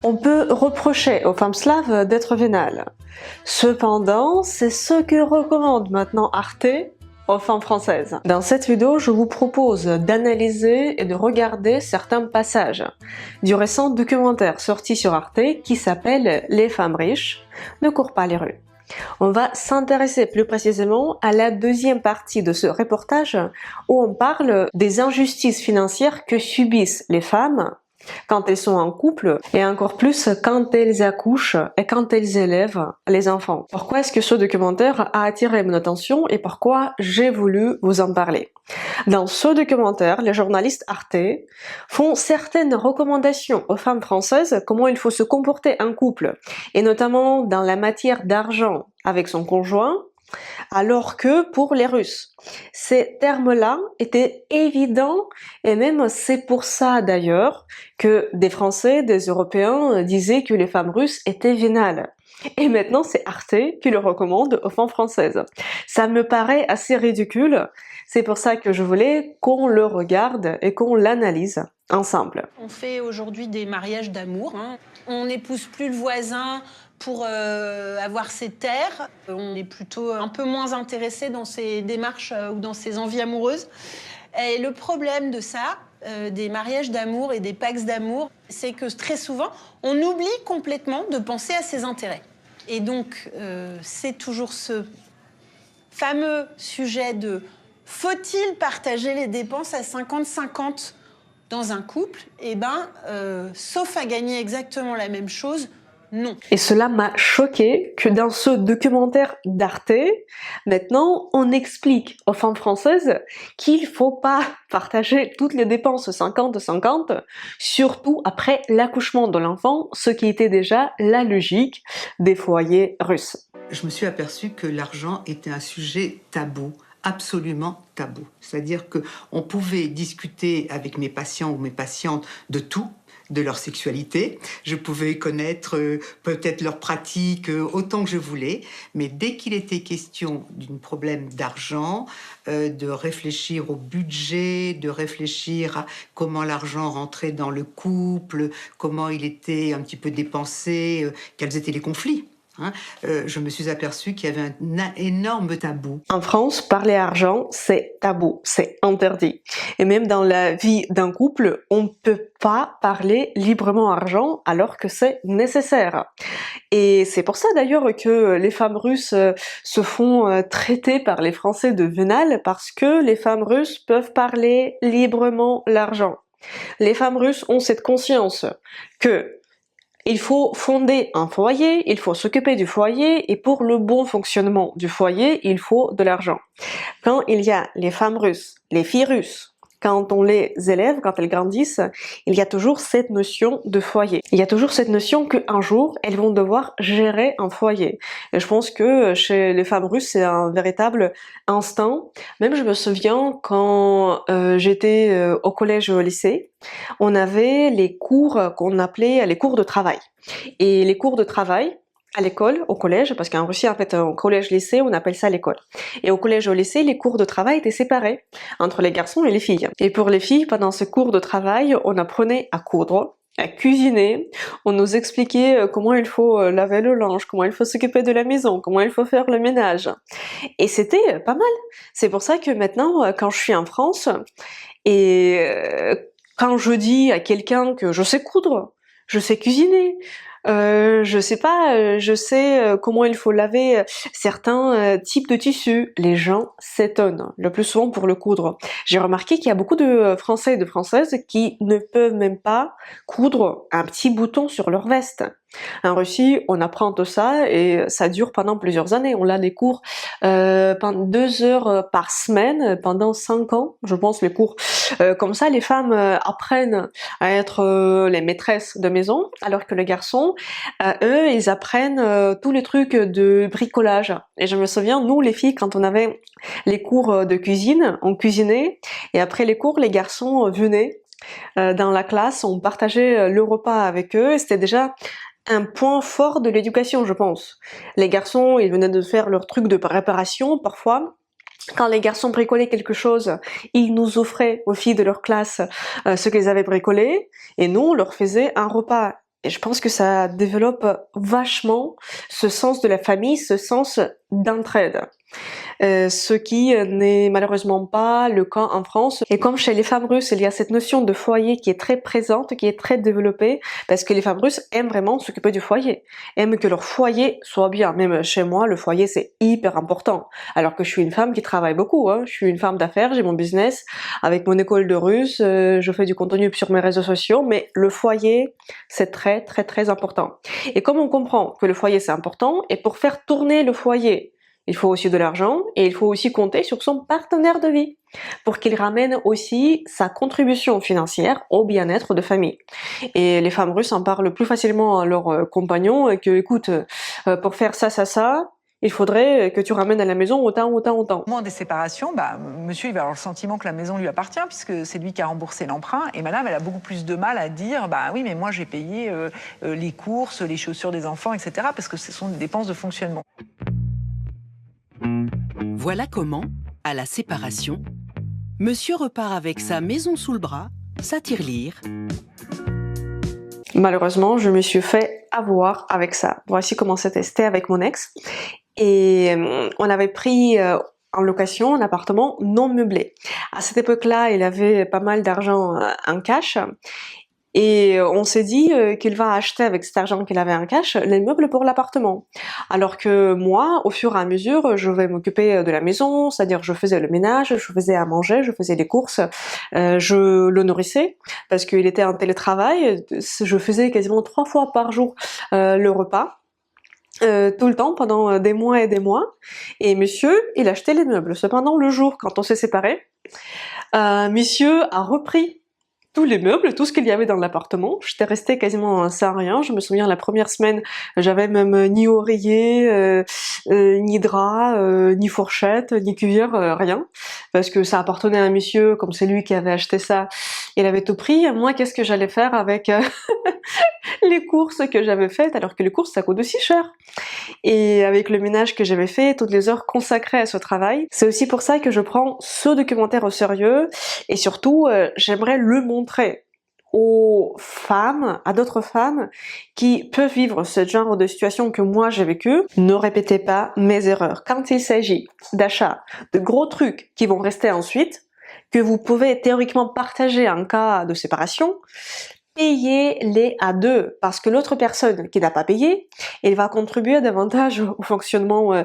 On peut reprocher aux femmes slaves d'être vénales. Cependant, c'est ce que recommande maintenant Arte aux femmes françaises. Dans cette vidéo, je vous propose d'analyser et de regarder certains passages du récent documentaire sorti sur Arte qui s'appelle « Les femmes riches ne courent pas les rues ». On va s'intéresser plus précisément à la deuxième partie de ce reportage où on parle des injustices financières que subissent les femmes quand elles sont en couple et encore plus quand elles accouchent et quand elles élèvent les enfants. Pourquoi est-ce que ce documentaire a attiré mon attention et pourquoi j'ai voulu vous en parler? Dans ce documentaire, les journalistes Arte font certaines recommandations aux femmes françaises comment il faut se comporter en couple et notamment dans la matière d'argent avec son conjoint, alors que pour les Russes, ces termes-là étaient évidents et même c'est pour ça d'ailleurs que des Français, des Européens disaient que les femmes russes étaient vénales. Et maintenant c'est Arte qui le recommande aux femmes françaises. Ça me paraît assez ridicule, c'est pour ça que je voulais qu'on le regarde et qu'on l'analyse ensemble. On fait aujourd'hui des mariages d'amour, hein. On n'épouse plus le voisin pour avoir ses terres. On est plutôt un peu moins intéressé dans ses démarches ou dans ses envies amoureuses. Et le problème de ça, des mariages d'amour et des pactes d'amour, c'est que très souvent, on oublie complètement de penser à ses intérêts. Et donc, c'est toujours ce fameux sujet de faut-il partager les dépenses à 50-50 dans un couple? Eh ben, sauf à gagner exactement la même chose, non. Et cela m'a choqué que dans ce documentaire d'Arte, maintenant on explique aux femmes françaises qu'il faut pas partager toutes les dépenses 50-50, surtout après l'accouchement de l'enfant, ce qui était déjà la logique des foyers russes. Je me suis aperçue que l'argent était un sujet tabou. Absolument tabou. C'est-à-dire qu'on pouvait discuter avec mes patients ou mes patientes de tout, de leur sexualité. Je pouvais connaître peut-être leurs pratiques autant que je voulais, mais dès qu'il était question d'un problème d'argent, de réfléchir au budget, de réfléchir à comment l'argent rentrait dans le couple, comment il était un petit peu dépensé, quels étaient les conflits. Je me suis aperçue qu'il y avait un énorme tabou. En France, parler argent, c'est tabou, c'est interdit. Et même dans la vie d'un couple, on ne peut pas parler librement argent alors que c'est nécessaire. Et c'est pour ça d'ailleurs que les femmes russes se font traiter par les Français de vénales, parce que les femmes russes peuvent parler librement l'argent. Les femmes russes ont cette conscience que il faut fonder un foyer, il faut s'occuper du foyer, et pour le bon fonctionnement du foyer, il faut de l'argent. Quand il y a les femmes russes, les filles russes, quand on les élève, quand elles grandissent, il y a toujours cette notion de foyer. Il y a toujours cette notion qu'un jour, elles vont devoir gérer un foyer. Et je pense que chez les femmes russes, c'est un véritable instinct. Même je me souviens quand j'étais au collège et au lycée, on avait les cours qu'on appelait les cours de travail. Et les cours de travail, à l'école, au collège, parce qu'en Russie, en fait, au collège-lycée, on appelle ça l'école. Et au collège et au lycée, les cours de travail étaient séparés entre les garçons et les filles. Et pour les filles, pendant ce cours de travail, on apprenait à coudre, à cuisiner, on nous expliquait comment il faut laver le linge, comment il faut s'occuper de la maison, comment il faut faire le ménage. Et c'était pas mal. C'est pour ça que maintenant, quand je suis en France, et quand je dis à quelqu'un que je sais coudre, je sais cuisiner, je sais pas, je sais comment il faut laver certains types de tissus. Les gens s'étonnent, le plus souvent pour le coudre. J'ai remarqué qu'il y a beaucoup de Français et de Françaises qui ne peuvent même pas coudre un petit bouton sur leur veste. En Russie, on apprend tout ça et ça dure pendant plusieurs années. On a des cours pendant 2 heures par semaine, pendant 5 ans, je pense, les cours. Comme ça, les femmes apprennent à être les maîtresses de maison, alors que les garçons, eux, ils apprennent tous les trucs de bricolage. Et je me souviens, nous, les filles, quand on avait les cours de cuisine, on cuisinait, et après les cours, les garçons venaient dans la classe, on partageait le repas avec eux, et c'était déjà un point fort de l'éducation, je pense. Les garçons, ils venaient de faire leur truc de préparation, parfois. Quand les garçons bricolaient quelque chose, ils nous offraient aux filles de leur classe ce qu'ils avaient bricolé, et nous, on leur faisait un repas. Et je pense que ça développe vachement ce sens de la famille, ce sens d'entraide. Ce qui n'est malheureusement pas le cas en France. Et comme chez les femmes russes, il y a cette notion de foyer qui est très présente, qui est très développée, parce que les femmes russes aiment vraiment s'occuper du foyer, aiment que leur foyer soit bien. Même chez moi, le foyer c'est hyper important. Alors que je suis une femme qui travaille beaucoup, hein. Je suis une femme d'affaires, j'ai mon business, avec mon école de russe, je fais du contenu sur mes réseaux sociaux, mais le foyer c'est très très très important. Et comme on comprend que le foyer c'est important, et pour faire tourner le foyer, il faut aussi de l'argent et il faut aussi compter sur son partenaire de vie pour qu'il ramène aussi sa contribution financière au bien-être de famille. Et les femmes russes en parlent plus facilement à leurs compagnons que, écoute, pour faire ça, il faudrait que tu ramènes à la maison autant. Au moment des séparations, monsieur il va avoir le sentiment que la maison lui appartient puisque c'est lui qui a remboursé l'emprunt et madame elle a beaucoup plus de mal à dire oui mais moi j'ai payé les courses, les chaussures des enfants, etc. parce que ce sont des dépenses de fonctionnement. Voilà comment, à la séparation, monsieur repart avec sa maison sous le bras, sa tirelire. Malheureusement, je me suis fait avoir avec ça. Voici comment c'était avec mon ex. Et on avait pris en location un appartement non meublé. À cette époque-là, il avait pas mal d'argent en cash. Et on s'est dit qu'il va acheter avec cet argent qu'il avait en cash les meubles pour l'appartement. Alors que moi, au fur et à mesure, je vais m'occuper de la maison, c'est-à-dire je faisais le ménage, je faisais à manger, je faisais les courses, je le nourrissais parce qu'il était en télétravail, je faisais quasiment 3 fois par jour le repas. Tout le temps pendant des mois et des mois, et monsieur il achetait les meubles. Cependant le jour quand on s'est séparés, monsieur a repris tous les meubles, tout ce qu'il y avait dans l'appartement. J'étais restée quasiment sans rien. Je me souviens la première semaine, j'avais même ni oreiller, ni drap, ni fourchette, ni cuillère, rien, parce que ça appartenait à un monsieur, comme c'est lui qui avait acheté ça, il avait tout pris. Moi, qu'est-ce que j'allais faire avec les courses que j'avais faites, alors que les courses ça coûte aussi cher. Et avec le ménage que j'avais fait, toutes les heures consacrées à ce travail, c'est aussi pour ça que je prends ce documentaire au sérieux, et surtout j'aimerais le montrer aux femmes, à d'autres femmes qui peuvent vivre ce genre de situation que moi j'ai vécu. Ne répétez pas mes erreurs. Quand il s'agit d'achats, de gros trucs qui vont rester ensuite, que vous pouvez théoriquement partager en cas de séparation, payez-les à deux, parce que l'autre personne qui n'a pas payé, elle va contribuer davantage au fonctionnement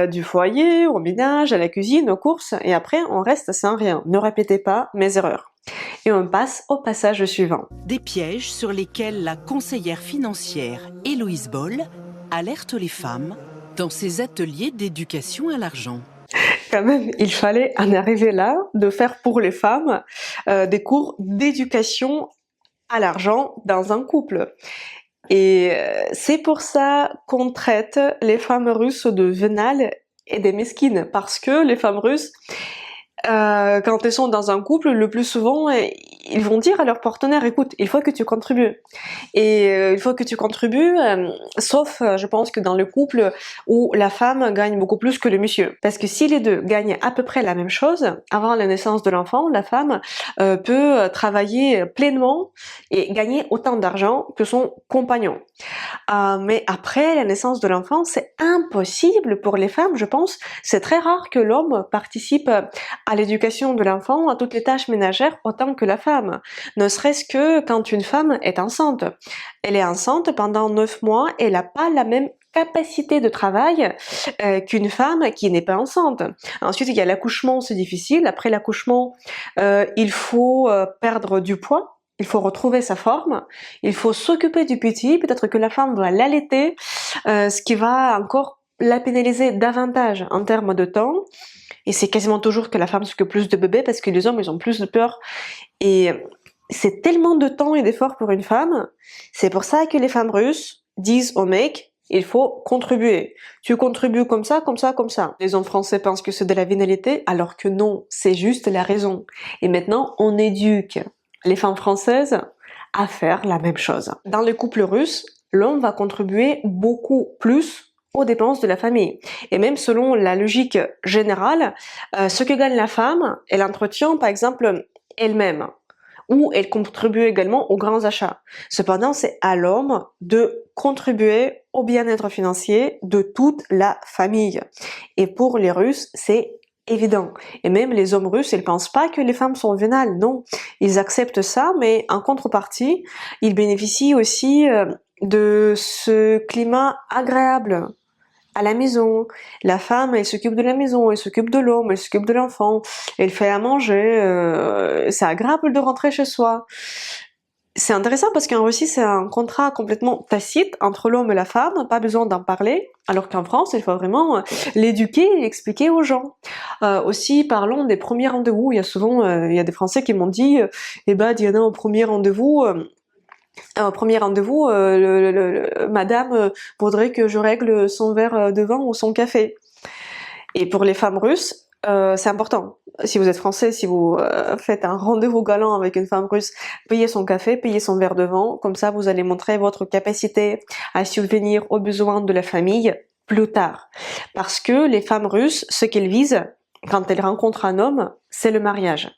du foyer, au ménage, à la cuisine, aux courses, et après on reste sans rien. Ne répétez pas mes erreurs. Et on passe au passage suivant. Des pièges sur lesquels la conseillère financière Héloïse Boll alerte les femmes dans ses ateliers d'éducation à l'argent. Quand même, il fallait en arriver là, de faire pour les femmes des cours d'éducation à l'argent dans un couple. Et c'est pour ça qu'on traite les femmes russes de vénales et des mesquines, parce que les femmes russes, quand elles sont dans un couple, le plus souvent, ils vont dire à leur partenaire, écoute, il faut que tu contribues. Et il faut que tu contribues, sauf, je pense que dans le couple où la femme gagne beaucoup plus que le monsieur. Parce que si les deux gagnent à peu près la même chose, avant la naissance de l'enfant, la femme peut travailler pleinement et gagner autant d'argent que son compagnon. Mais après la naissance de l'enfant, c'est impossible pour les femmes, je pense. C'est très rare que l'homme participe à l'éducation de l'enfant, à toutes les tâches ménagères, autant que la femme. Ne serait-ce que quand une femme est enceinte. Elle est enceinte pendant 9 mois, elle n'a pas la même capacité de travail qu'une femme qui n'est pas enceinte. Ensuite, il y a l'accouchement, c'est difficile. Après l'accouchement, il faut perdre du poids. Il faut retrouver sa forme, il faut s'occuper du petit, peut-être que la femme va l'allaiter, ce qui va encore la pénaliser davantage en termes de temps. Et c'est quasiment toujours que la femme s'occupe plus de bébés parce que les hommes ils ont plus de peur. Et c'est tellement de temps et d'efforts pour une femme. C'est pour ça que les femmes russes disent aux mecs, il faut contribuer. Tu contribues comme ça, comme ça, comme ça. Les hommes français pensent que c'est de la vénalité, alors que non, c'est juste la raison. Et maintenant, on éduque les femmes françaises à faire la même chose. Dans les couples russes, l'homme va contribuer beaucoup plus aux dépenses de la famille. Et même selon la logique générale, ce que gagne la femme, elle entretient par exemple elle-même. ou elle contribue également aux grands achats. Cependant, c'est à l'homme de contribuer au bien-être financier de toute la famille. Et pour les Russes, c'est évident. Et même les hommes russes, ils pensent pas que les femmes sont vénales, non. Ils acceptent ça, mais en contrepartie, ils bénéficient aussi de ce climat agréable à la maison. La femme, elle s'occupe de la maison, elle s'occupe de l'homme, elle s'occupe de l'enfant, elle fait à manger, c'est agréable de rentrer chez soi. C'est intéressant parce qu'en Russie, c'est un contrat complètement tacite entre l'homme et la femme, pas besoin d'en parler, alors qu'en France, il faut vraiment l'éduquer et l'expliquer aux gens. Aussi, parlons des premiers rendez-vous. Il y a souvent, il y a des Français qui m'ont dit, eh ben Diana, au premier rendez-vous, madame voudrait que je règle son verre de vin ou son café. Et pour les femmes russes, c'est important. Si vous êtes français, si vous faites un rendez-vous galant avec une femme russe, payez son café, payez son verre de vin, comme ça vous allez montrer votre capacité à subvenir aux besoins de la famille plus tard. Parce que les femmes russes, ce qu'elles visent quand elles rencontrent un homme, c'est le mariage.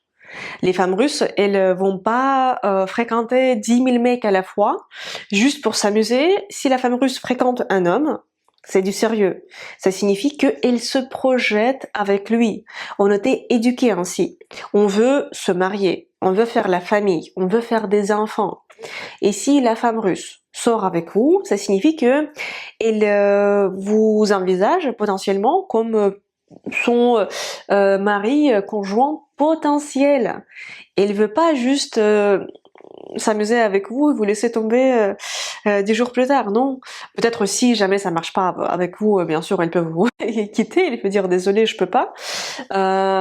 Les femmes russes, elles vont pas fréquenter 10 000 mecs à la fois, juste pour s'amuser. Si la femme russe fréquente un homme, c'est du sérieux. Ça signifie qu'elle se projette avec lui. On était éduqués ainsi. On veut se marier, on veut faire la famille, on veut faire des enfants. Et si la femme russe sort avec vous, ça signifie que elle vous envisage potentiellement comme son mari conjoint potentiel. Elle veut pas juste s'amuser avec vous et vous laisser tomber 10 jours plus tard, non. Peut-être si jamais ça marche pas avec vous, bien sûr, elle peut vous quitter, elle peut dire désolé, je peux pas.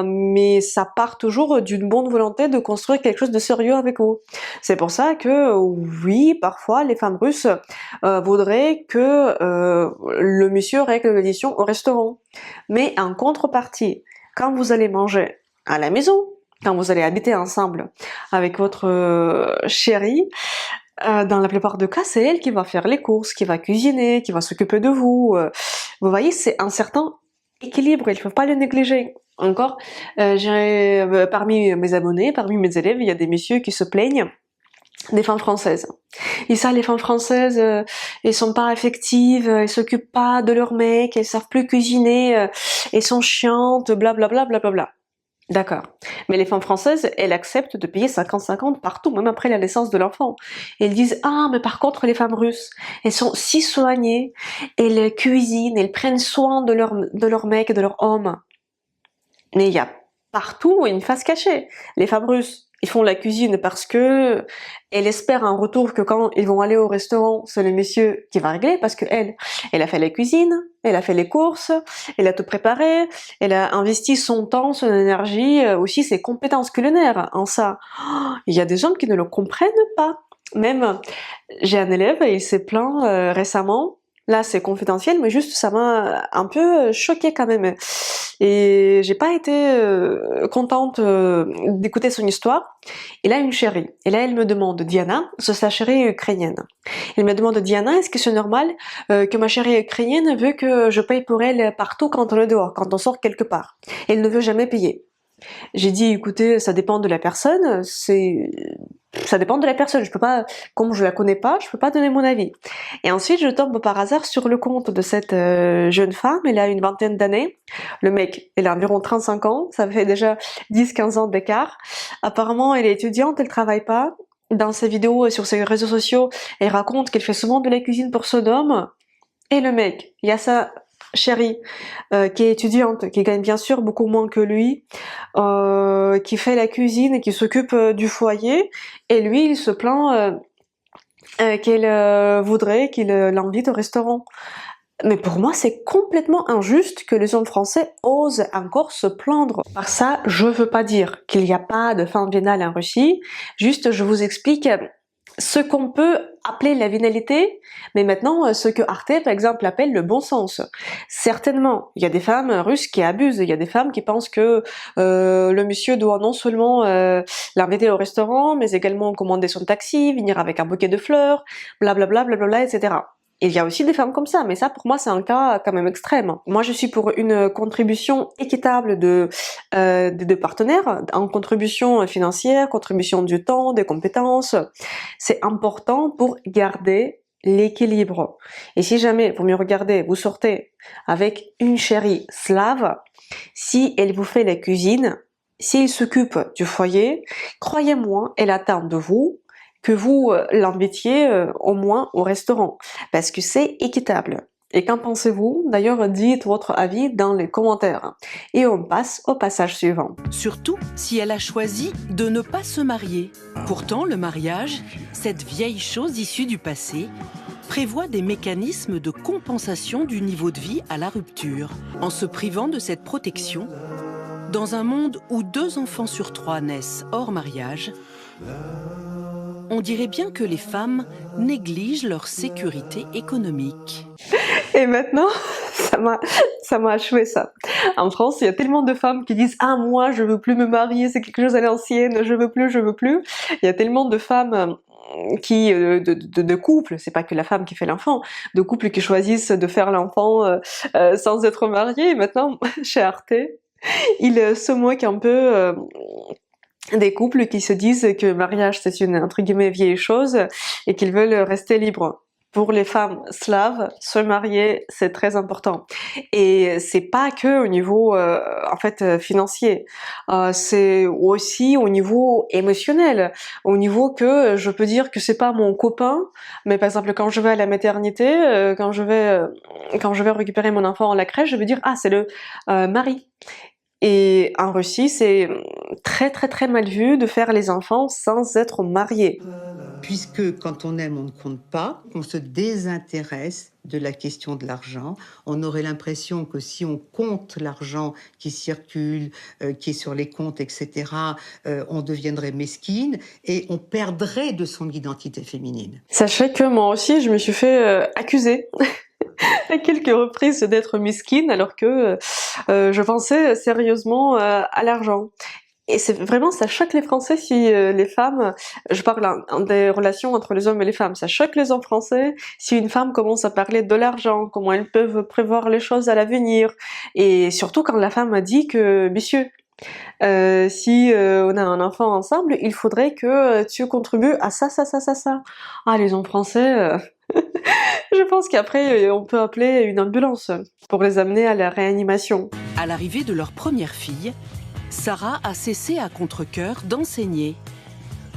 Mais ça part toujours d'une bonne volonté de construire quelque chose de sérieux avec vous. C'est pour ça que oui, parfois les femmes russes voudraient que le monsieur règle l'addition au restaurant. Mais en contrepartie, quand vous allez manger à la maison, quand vous allez habiter ensemble avec votre chérie, dans la plupart des cas, c'est elle qui va faire les courses, qui va cuisiner, qui va s'occuper de vous. Vous voyez, c'est un certain équilibre, il ne faut pas le négliger. Encore, parmi mes abonnés, parmi mes élèves, il y a des messieurs qui se plaignent des femmes françaises. Et ça, les femmes françaises, elles sont pas affectives, elles s'occupent pas de leur mec, elles savent plus cuisiner, elles sont chiantes, blablabla, blablabla. D'accord. Mais les femmes françaises, elles acceptent de payer 50-50 partout, même après la naissance de l'enfant. Elles disent, ah, mais par contre, les femmes russes, elles sont si soignées, elles cuisinent, elles prennent soin de leur mec et de leur homme. Mais il y a partout une face cachée. Les femmes russes, ils font la cuisine parce que elles espèrent un retour que quand ils vont aller au restaurant, c'est le monsieur qui va régler parce que elle a fait la cuisine, elle a fait les courses, elle a tout préparé, elle a investi son temps, son énergie, aussi ses compétences culinaires en ça. Oh, il y a des hommes qui ne le comprennent pas. Même, j'ai un élève, il s'est plaint récemment. Là, c'est confidentiel, mais juste ça m'a un peu choquée quand même. Et j'ai pas été contente d'écouter son histoire. Il a une chérie. Et là, elle me demande, Diana, sa chérie est ukrainienne. Elle me demande, Diana, est-ce que c'est normal que ma chérie ukrainienne veut que je paye pour elle partout quand on est dehors, quand on sort quelque part? Elle ne veut jamais payer. J'ai dit, écoutez, ça dépend de la personne, ça dépend de la personne, je peux pas, comme je la connais pas, je peux pas donner mon avis. Et ensuite, je tombe par hasard sur le compte de cette jeune femme, elle a une vingtaine d'années, le mec, il a environ 35 ans, ça fait déjà 10-15 ans d'écart. Apparemment, elle est étudiante, elle travaille pas. Dans ses vidéos et sur ses réseaux sociaux, elle raconte qu'elle fait souvent de la cuisine pour son homme. Et le mec, il y a sa chérie qui est étudiante, qui gagne bien sûr beaucoup moins que lui, qui fait la cuisine et qui s'occupe du foyer, et lui il se plaint qu'elle voudrait qu'il l'invite au restaurant. Mais pour moi, c'est complètement injuste que les hommes français osent encore se plaindre. Par ça, je veux pas dire qu'il n'y a pas de femme vénale en Russie, juste je vous explique ce qu'on peut appeler la vénalité, mais maintenant ce que Arte par exemple appelle le bon sens. Certainement, il y a des femmes russes qui abusent, il y a des femmes qui pensent que le monsieur doit non seulement l'inviter au restaurant, mais également commander son taxi, venir avec un bouquet de fleurs, blablabla, blablabla, etc. Il y a aussi des femmes comme ça, mais ça pour moi c'est un cas quand même extrême. Moi je suis pour une contribution équitable des deux partenaires, en contribution financière, contribution du temps, des compétences. C'est important pour garder l'équilibre. Et si jamais vous me regardez, vous sortez avec une chérie slave, si elle vous fait la cuisine, s'il s'occupe du foyer, croyez-moi, elle attend de vous que vous l'invitiez au moins au restaurant, parce que c'est équitable. Et qu'en pensez-vous? D'ailleurs, dites votre avis dans les commentaires. Et on passe au passage suivant. Surtout si elle a choisi de ne pas se marier. Pourtant, le mariage, cette vieille chose issue du passé, prévoit des mécanismes de compensation du niveau de vie à la rupture. En se privant de cette protection, dans un monde où 2 enfants sur 3 naissent hors mariage, on dirait bien que les femmes négligent leur sécurité économique. Et maintenant, ça m'a achevé ça. En France, il y a tellement de femmes qui disent « Ah, moi, je veux plus me marier, c'est quelque chose à l'ancienne, je veux plus, je veux plus ». Il y a tellement de femmes qui de couples, c'est pas que la femme qui fait l'enfant, de couples qui choisissent de faire l'enfant sans être mariés. Et maintenant, chez Arte, il se moque un peu des couples qui se disent que le mariage c'est une entre guillemets vieille chose et qu'ils veulent rester libres. Pour les femmes slaves, se marier c'est très important et c'est pas que au niveau en fait financier, c'est aussi au niveau émotionnel, au niveau que je peux dire que c'est pas mon copain, mais par exemple quand je vais à la maternité, quand je vais récupérer mon enfant à la crèche, je vais dire ah c'est le mari. Et en Russie, c'est très très très mal vu de faire les enfants sans être mariés. Puisque quand on aime, on ne compte pas, on se désintéresse de la question de l'argent. On aurait l'impression que si on compte l'argent qui circule, qui est sur les comptes, etc., on deviendrait mesquine et on perdrait de son identité féminine. Sachez que moi aussi, je me suis fait accuser à quelques reprises d'être mesquine alors que je pensais sérieusement à l'argent. Et c'est vraiment, ça choque les Français si les femmes, je parle des relations entre les hommes et les femmes, ça choque les hommes français si une femme commence à parler de l'argent, comment elles peuvent prévoir les choses à l'avenir, et surtout quand la femme a dit que, messieurs, si on a un enfant ensemble, il faudrait que tu contribues à ça. Ah, les hommes français, je pense qu'après on peut appeler une ambulance pour les amener à la réanimation. À l'arrivée de leur première fille, Sarah a cessé à contre-cœur d'enseigner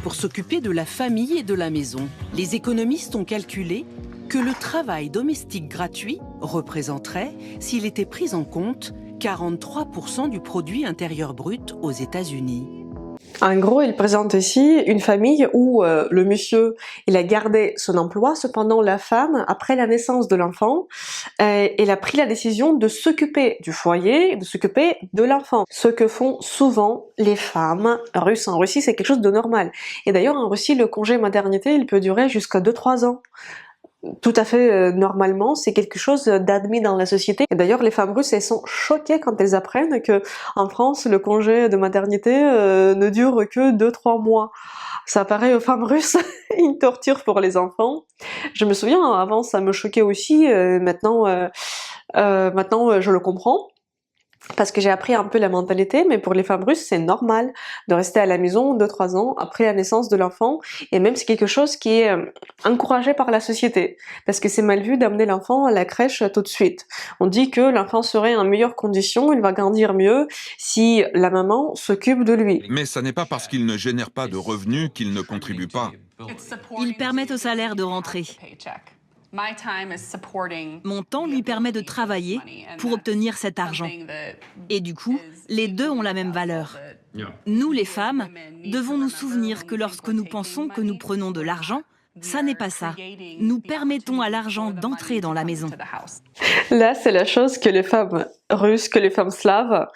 pour s'occuper de la famille et de la maison. Les économistes ont calculé que le travail domestique gratuit représenterait, s'il était pris en compte, 43% du produit intérieur brut aux États-Unis. En gros, il présente ici une famille où le monsieur, il a gardé son emploi, cependant la femme, après la naissance de l'enfant, elle a pris la décision de s'occuper du foyer, de s'occuper de l'enfant. Ce que font souvent les femmes russes. En Russie, c'est quelque chose de normal. Et d'ailleurs, en Russie, le congé maternité, il peut durer jusqu'à 2-3 ans. Tout à fait normalement, c'est quelque chose d'admis dans la société. Et d'ailleurs, les femmes russes, elles sont choquées quand elles apprennent que en France, le congé de maternité ne dure que 2-3 mois. Ça paraît aux femmes russes une torture pour les enfants. Je me souviens, avant, ça me choquait aussi. Maintenant, je le comprends. Parce que j'ai appris un peu la mentalité, mais pour les femmes russes, c'est normal de rester à la maison 2-3 ans après la naissance de l'enfant, et même c'est quelque chose qui est encouragé par la société, parce que c'est mal vu d'amener l'enfant à la crèche tout de suite. On dit que l'enfant serait en meilleures conditions, il va grandir mieux si la maman s'occupe de lui. Mais ça n'est pas parce qu'il ne génère pas de revenus qu'il ne contribue pas. Ils permettent au salaire de rentrer. Mon temps lui permet de travailler pour obtenir cet argent. Et du coup, les deux ont la même valeur. Nous, les femmes, devons nous souvenir que lorsque nous pensons que nous prenons de l'argent, ça n'est pas ça. Nous permettons à l'argent d'entrer dans la maison. Là, c'est la chose que les femmes russes, que les femmes slaves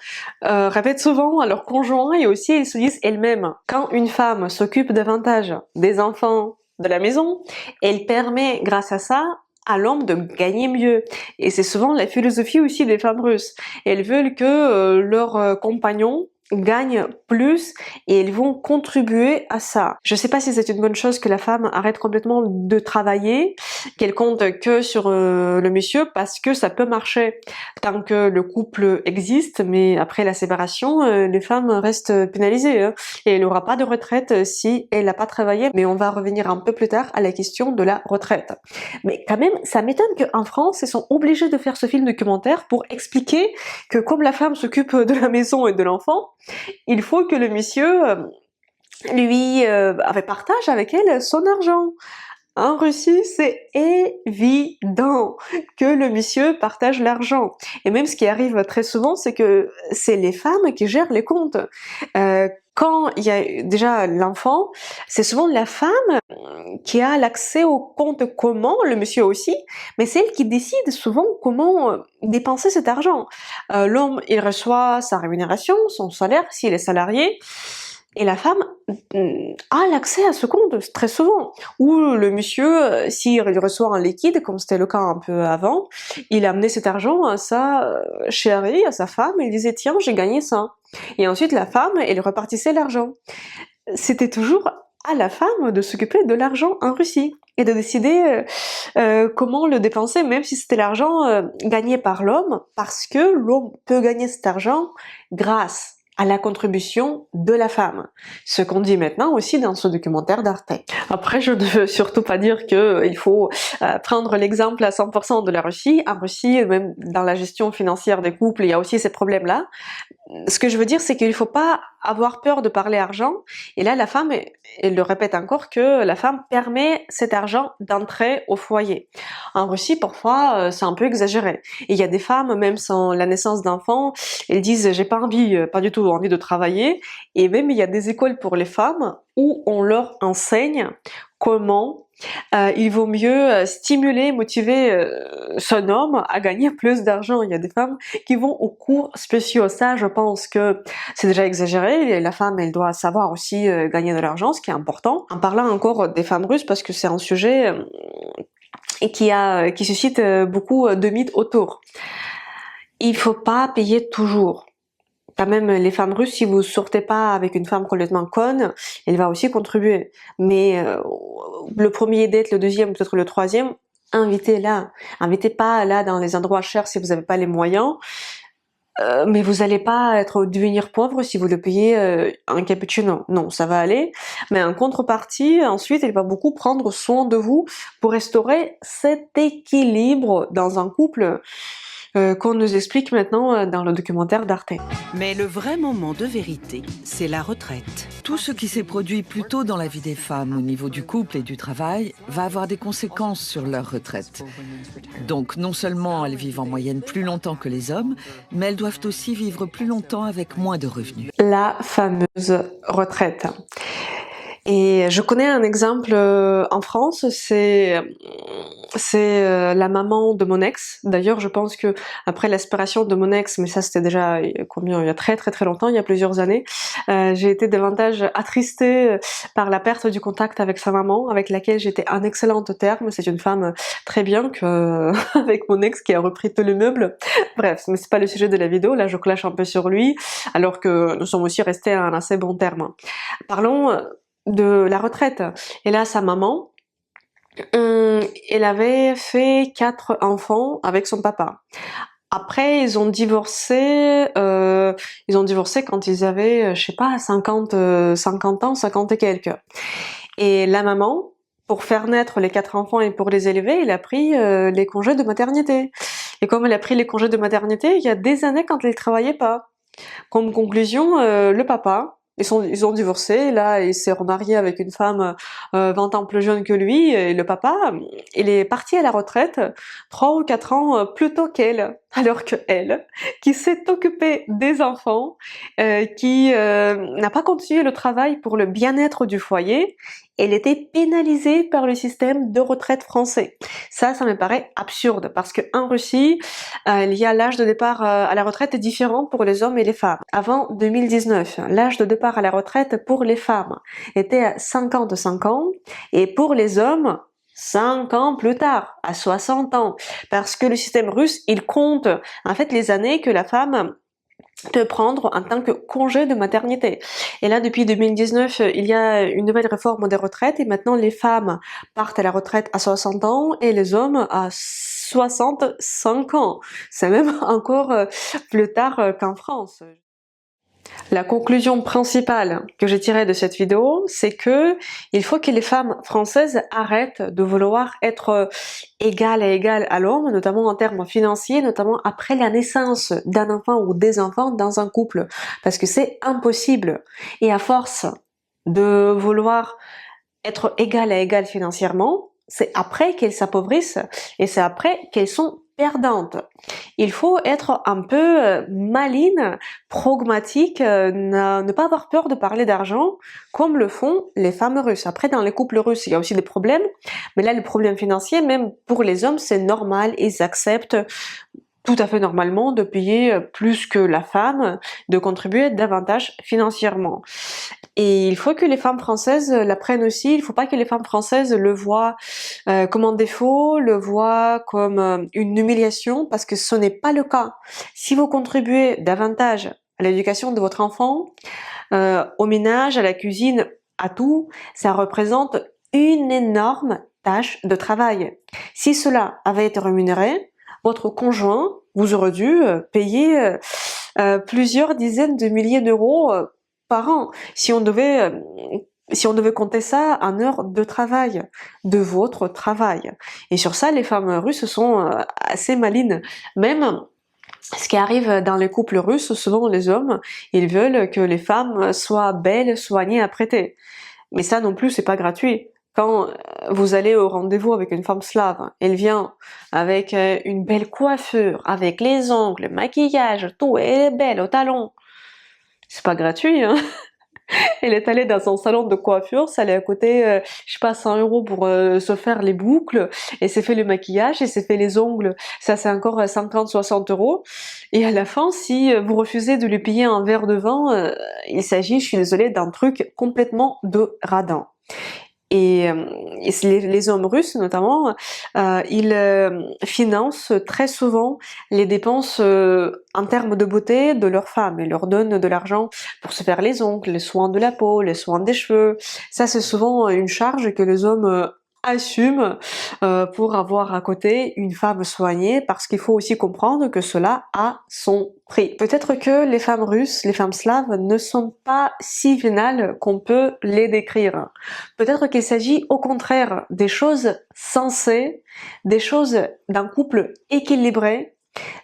répètent souvent à leurs conjoints, et aussi elles se disent elles-mêmes. Quand une femme s'occupe davantage des enfants, de la maison, elle permet, grâce à ça, à l'homme de gagner mieux. Et c'est souvent la philosophie aussi des femmes russes. Elles veulent que leurs compagnons gagnent plus et elles vont contribuer à ça. Je sais pas si c'est une bonne chose que la femme arrête complètement de travailler, qu'elle compte que sur le monsieur, parce que ça peut marcher tant que le couple existe, mais après la séparation, les femmes restent pénalisées, hein, et elle n'aura pas de retraite si elle n'a pas travaillé. Mais on va revenir un peu plus tard à la question de la retraite. Mais quand même, ça m'étonne qu'en France, ils sont obligés de faire ce film documentaire pour expliquer que comme la femme s'occupe de la maison et de l'enfant, il faut que le monsieur lui partage avec elle son argent. En Russie, c'est évident que le monsieur partage l'argent. Et même ce qui arrive très souvent, c'est que c'est les femmes qui gèrent les comptes. Quand il y a déjà l'enfant, c'est souvent la femme qui a l'accès au compte commun, le monsieur aussi, mais c'est elle qui décide souvent comment dépenser cet argent. L'homme, il reçoit sa rémunération, son salaire, s'il est salarié, et la femme a l'accès à ce compte très souvent. Ou le monsieur, s'il reçoit un liquide, comme c'était le cas un peu avant, il amenait cet argent à sa chérie, à sa femme, et il disait tiens, j'ai gagné ça. Et ensuite la femme, elle repartissait l'argent. C'était toujours à la femme de s'occuper de l'argent en Russie et de décider comment le dépenser, même si c'était l'argent gagné par l'homme, parce que l'homme peut gagner cet argent grâce à la contribution de la femme. Ce qu'on dit maintenant aussi dans ce documentaire d'Arte. Après, je ne veux surtout pas dire qu'il faut prendre l'exemple à 100% de la Russie. En Russie, même dans la gestion financière des couples, il y a aussi ces problèmes-là. Ce que je veux dire, c'est qu'il ne faut pas avoir peur de parler argent. Et là, la femme, elle le répète encore, que la femme permet cet argent d'entrer au foyer. En Russie, parfois, c'est un peu exagéré. Et il y a des femmes, même sans la naissance d'enfants, elles disent « j'ai pas envie, pas du tout envie de travailler ». Et même, il y a des écoles pour les femmes où on leur enseigne comment il vaut mieux stimuler, motiver son homme à gagner plus d'argent. Il y a des femmes qui vont aux cours spéciaux. Ça, je pense que c'est déjà exagéré. La femme, elle doit savoir aussi gagner de l'argent, ce qui est important. En parlant encore des femmes russes, parce que c'est un sujet qui suscite beaucoup de mythes autour. Il faut pas payer toujours. Quand même, les femmes russes, si vous sortez pas avec une femme complètement conne, elle va aussi contribuer. Mais le premier date, le deuxième, peut-être le troisième, invitez-la. Invitez pas là dans les endroits chers si vous n'avez pas les moyens. Mais vous allez pas devenir pauvre si vous le payez un cappuccino. Non, ça va aller. Mais en contrepartie, ensuite, elle va beaucoup prendre soin de vous pour restaurer cet équilibre dans un couple qu'on nous explique maintenant dans le documentaire d'Arte. Mais le vrai moment de vérité, c'est la retraite. Tout ce qui s'est produit plus tôt dans la vie des femmes au niveau du couple et du travail va avoir des conséquences sur leur retraite. Donc non seulement elles vivent en moyenne plus longtemps que les hommes, mais elles doivent aussi vivre plus longtemps avec moins de revenus. La fameuse retraite. Et je connais un exemple en France, c'est la maman de mon ex. D'ailleurs, je pense que après la séparation de mon ex, mais ça c'était déjà il y a très longtemps, il y a plusieurs années, j'ai été davantage attristée par la perte du contact avec sa maman, avec laquelle j'étais en excellent terme. C'est une femme très bien que avec mon ex qui a repris tous les meubles. Bref, mais c'est pas le sujet de la vidéo. Là, je clash un peu sur lui, alors que nous sommes aussi restés à un assez bon terme. Parlons de la retraite. Et là, sa maman, elle avait fait 4 enfants avec son papa. Après, ils ont divorcé quand ils avaient, je sais pas, 50 ans, 50 et quelques. Et la maman, pour faire naître les 4 enfants et pour les élever, elle a pris les congés de maternité. Et comme elle a pris les congés de maternité, il y a des années quand elle travaillait pas. Comme conclusion, le papa, ils ont divorcé, là il s'est remarié avec une femme 20 ans plus jeune que lui, et le papa, il est parti à la retraite 3 ou 4 ans plus tôt qu'elle, alors que elle, qui s'est occupée des enfants, qui n'a pas continué le travail pour le bien-être du foyer, elle était pénalisée par le système de retraite français. Ça me paraît absurde, parce que en Russie, il y a l'âge de départ à la retraite est différent pour les hommes et les femmes. Avant 2019, l'âge de départ à la retraite pour les femmes était à 55 ans, et pour les hommes, 5 ans plus tard, à 60 ans. Parce que le système russe, il compte en fait les années que la femme peut prendre en tant que congé de maternité. Et là, depuis 2019, il y a une nouvelle réforme des retraites et maintenant les femmes partent à la retraite à 60 ans et les hommes à 65 ans. C'est même encore plus tard qu'en France. La conclusion principale que j'ai tirée de cette vidéo, c'est que il faut que les femmes françaises arrêtent de vouloir être égales à égales à l'homme, notamment en termes financiers, notamment après la naissance d'un enfant ou des enfants dans un couple, parce que c'est impossible. Et à force de vouloir être égales à égales financièrement, c'est après qu'elles s'appauvrissent et c'est après qu'elles sont perdantes. Il faut être un peu maligne, pragmatique, ne pas avoir peur de parler d'argent comme le font les femmes russes. Après, dans les couples russes, il y a aussi des problèmes, mais là, les problèmes financiers, même pour les hommes, c'est normal, ils acceptent tout à fait normalement de payer plus que la femme, de contribuer davantage financièrement. Et il faut que les femmes françaises l'apprennent aussi, il ne faut pas que les femmes françaises le voient comme un défaut, le voient comme une humiliation, parce que ce n'est pas le cas. Si vous contribuez davantage à l'éducation de votre enfant, au ménage, à la cuisine, à tout, ça représente une énorme tâche de travail. Si cela avait été rémunéré, votre conjoint vous aurait dû payer plusieurs dizaines de milliers d'euros par an. Si on devait compter ça en heures de travail, de votre travail. Et sur ça, les femmes russes sont assez malines. Même ce qui arrive dans les couples russes, souvent les hommes, ils veulent que les femmes soient belles, soignées, apprêtées. Mais ça non plus, c'est pas gratuit. Quand vous allez au rendez-vous avec une femme slave, elle vient avec une belle coiffure, avec les ongles, le maquillage, tout, et elle est belle au talon. C'est pas gratuit, hein. Elle est allée dans son salon de coiffure, ça lui a coûté, je sais pas, 100 € pour se faire les boucles, et s'est fait le maquillage, et s'est fait les ongles, ça c'est encore 50-60 €. Et à la fin, si vous refusez de lui payer un verre de vin, il s'agit, je suis désolée, d'un truc complètement de radin. Et les hommes russes notamment, ils financent très souvent les dépenses en termes de beauté de leurs femmes. Ils leur donnent de l'argent pour se faire les ongles, les soins de la peau, les soins des cheveux. Ça, c'est souvent une charge que les hommes assument pour avoir à côté une femme soignée, parce qu'il faut aussi comprendre que cela a son prix. Peut-être que les femmes russes, les femmes slaves ne sont pas si vénales qu'on peut les décrire. Peut-être qu'il s'agit au contraire des choses sensées, des choses d'un couple équilibré,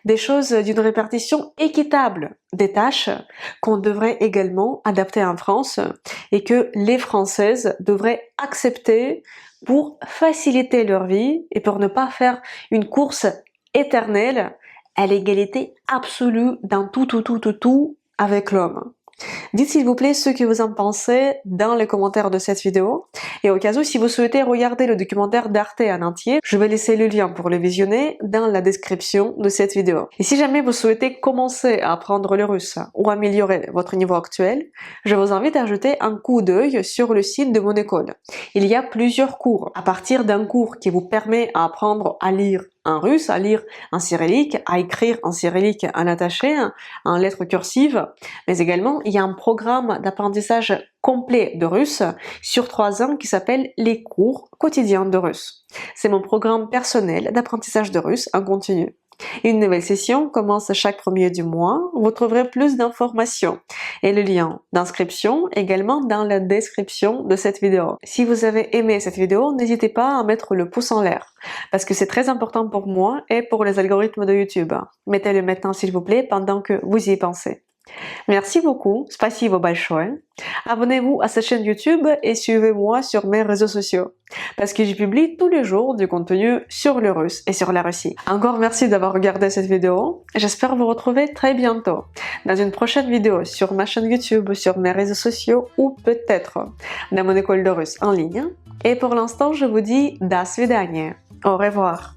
des choses d'une répartition équitable des tâches qu'on devrait également adapter en France et que les Françaises devraient accepter pour faciliter leur vie et pour ne pas faire une course éternelle à l'égalité absolue dans tout avec l'homme. Dites s'il vous plaît ce que vous en pensez dans les commentaires de cette vidéo. Et au cas où, si vous souhaitez regarder le documentaire d'Arte en entier, je vais laisser le lien pour le visionner dans la description de cette vidéo. Et si jamais vous souhaitez commencer à apprendre le russe ou améliorer votre niveau actuel, je vous invite à jeter un coup d'œil sur le site de mon école. Il y a plusieurs cours. À partir d'un cours qui vous permet d'apprendre à lire en russe, à lire en cyrillique, à écrire en cyrillique en attaché, en lettres cursives, mais également il y a un programme d'apprentissage complet de russe sur 3 ans qui s'appelle les cours quotidiens de russe. C'est mon programme personnel d'apprentissage de russe en continu. Une nouvelle session commence chaque premier du mois. Vous trouverez plus d'informations et le lien d'inscription également dans la description de cette vidéo. Si vous avez aimé cette vidéo, n'hésitez pas à mettre le pouce en l'air parce que c'est très important pour moi et pour les algorithmes de YouTube. Mettez-le maintenant s'il vous plaît pendant que vous y pensez. Merci beaucoup, спасибо большое. Abonnez-vous à cette chaîne YouTube et suivez-moi sur mes réseaux sociaux parce que je publie tous les jours du contenu sur le russe et sur la Russie. Encore merci d'avoir regardé cette vidéo. J'espère vous retrouver très bientôt dans une prochaine vidéo sur ma chaîne YouTube, sur mes réseaux sociaux ou peut-être dans mon école de russe en ligne. Et pour l'instant, je vous dis до свидания. Au revoir.